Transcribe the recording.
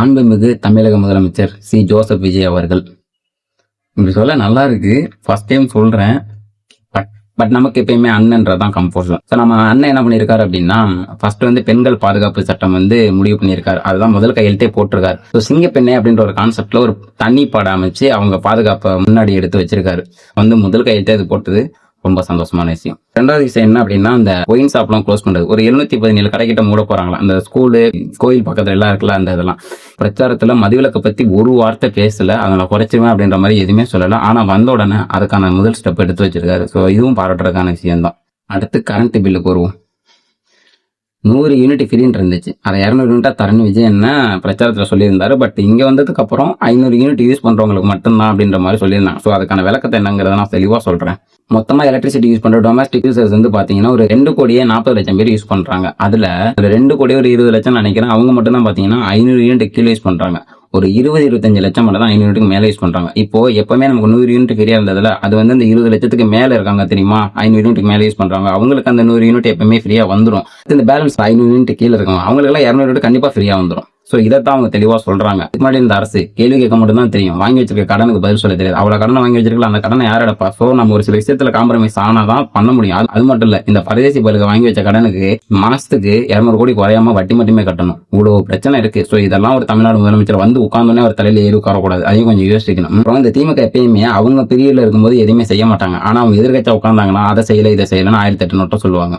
மாண்புமிகு தமிழக முதலமைச்சர் சி. ஜோசப் விஜய் அவர்கள். இப்படி சொல்ல நல்லா இருக்கு. ஃபர்ஸ்ட் டைம் சொல்றேன். பட் நமக்கு எப்பயுமே அண்ணன்றதான் கம்ஃபர்ட். ஸோ நம்ம அண்ணன் என்ன பண்ணியிருக்காரு அப்படின்னா, ஃபர்ஸ்ட் பெண்கள் பாதுகாப்பு சட்டம் முடிவு பண்ணியிருக்காரு. அதுதான் முதல் கையெழுத்தே போட்டிருக்காரு. ஸோ சிங்கப்பெண்ணை அப்படின்ற ஒரு கான்செப்ட்ல ஒரு தனி படம் அமைச்சு அவங்க பாதுகாப்பை முன்னாடி எடுத்து வச்சிருக்காரு. முதல் கையெழுத்தே அது போட்டது ரொம்ப சந்தோஷமான விஷயம். ரெண்டாவது விஷயம் என்ன அப்படின்னா, அந்த ஒயின் ஷாப்லாம் க்ளோஸ் பண்றது. ஒரு 717 கடைக்கிட்ட மூட போறாங்களா. அந்த ஸ்கூலு, கோயில் பக்கத்துல எல்லாம் இருக்குல்ல, அந்த இதெல்லாம் பிரச்சாரத்துல மதுவிலக்கை பத்தி ஒரு வார்த்தை பேசல. அதனால குறைச்சிருவேன் அப்படின்ற மாதிரி எதுவுமே சொல்லல. ஆனா வந்த உடனே அதுக்கான முதல் ஸ்டெப் எடுத்து வச்சிருக்காரு. ஸோ இதுவும் பாராட்டுறதுக்கான விஷயம் தான். அடுத்து கரண்ட் பில்லுக்கு வருவோம். 100 யூனிட் ஃப்ரீன்னு இருந்துச்சு. அதை 200 யூனிட்டா தரணும் விஜய் என்ன பிரச்சாரத்தில் சொல்லியிருந்தாரு. பட் இங்கே வந்ததுக்கு அப்புறம் 500 யூனிட் யூஸ் பண்றவங்களுக்கு மட்டும்தான் அப்படின்ற மாதிரி சொல்லியிருந்தாங்க. ஸோ அதுக்கான விளக்கத்தை என்னங்கிறத நான் தெளிவாக சொல்றேன். மொத்தமா எலக்ட்ரிசிட்டி யூஸ் பண்ற டொமஸ்டிக் யூசர்ஸ் பாத்தீங்கன்னா ஒரு 2,40,00,000 பேர் யூஸ் பண்றாங்க. அதுல 2,20 லட்சம் நினைக்கிறேன் அவங்க மட்டும் தான் பாத்தீங்கன்னா 500 யூனிட் கீழே யூஸ் பண்றாங்க. ஒரு 20-25 லட்சம் மட்டும் தான் 500 யூனிட்டுக்கு மேலே யூஸ் பண்றாங்க. இப்போ எப்பவுமே நமக்கு 100 யூனிட் ஃப்ரீயா இருந்ததுல அது அந்த 20 லட்சத்துக்கு மேல இருக்காங்க தெரியுமா, 500 யூனிட்டுக்கு மேலே யூஸ் பண்றாங்க. அவங்களுக்கு அந்த 100 யூனிட் எப்பவுமே ஃப்ரீயா வந்துடும். இந்த பேலன்ஸ் 500 யூனிட் கீழே இருக்காங்க அவங்களுக்கு எல்லாம் 200 யூனிட் கண்டிப்பா ஃப்ரீயா வந்துடும். ஸோ இதைத்தான் அவங்க தெளிவா சொல்றாங்க. இதுக்கு முன்னாடி இந்த அரசு கேள்வி கேட்க மட்டும் தான் தெரியும், வாங்கி வச்சிருக்க கடனுக்கு பதில் சொல்ல தெரியாது. அவ்வளவு கடனை வாங்கி வச்சிருக்கலாம், அந்த கடனை யார் அடைப்பா? ஸோ நம்ம ஒரு சில விஷயத்துல காம்ப்ரமைஸ் ஆனாதான் பண்ண முடியும். அது மட்டும் இல்ல, இந்த பரதேசி பயிலுக்கு வாங்கி வச்ச கடனுக்கு மாசத்துக்கு 200 கோடி குறையாம வட்டி மட்டுமே கட்டணும். இவ்வளவு பிரச்சனை இருக்கு. ஸோ இதெல்லாம் ஒரு தமிழ்நாடு முதலமைச்சர் உட்கார்ந்தோன்னே ஒரு தலையில ஏறி உட்காரக்கூடாது. அதையும் கொஞ்சம் யோசிக்கணும். அப்புறம் இந்த திமுக எப்பயுமே அவங்க பிரிவுல இருக்கும்போது எதுவுமே செய்ய மாட்டாங்க. ஆனா அவங்க எதிர்கட்சியா உட்கார்ந்தாங்கன்னா அதை செய்யல இதை செய்யலன்னு 1008 நோட்டம் சொல்லுவாங்க.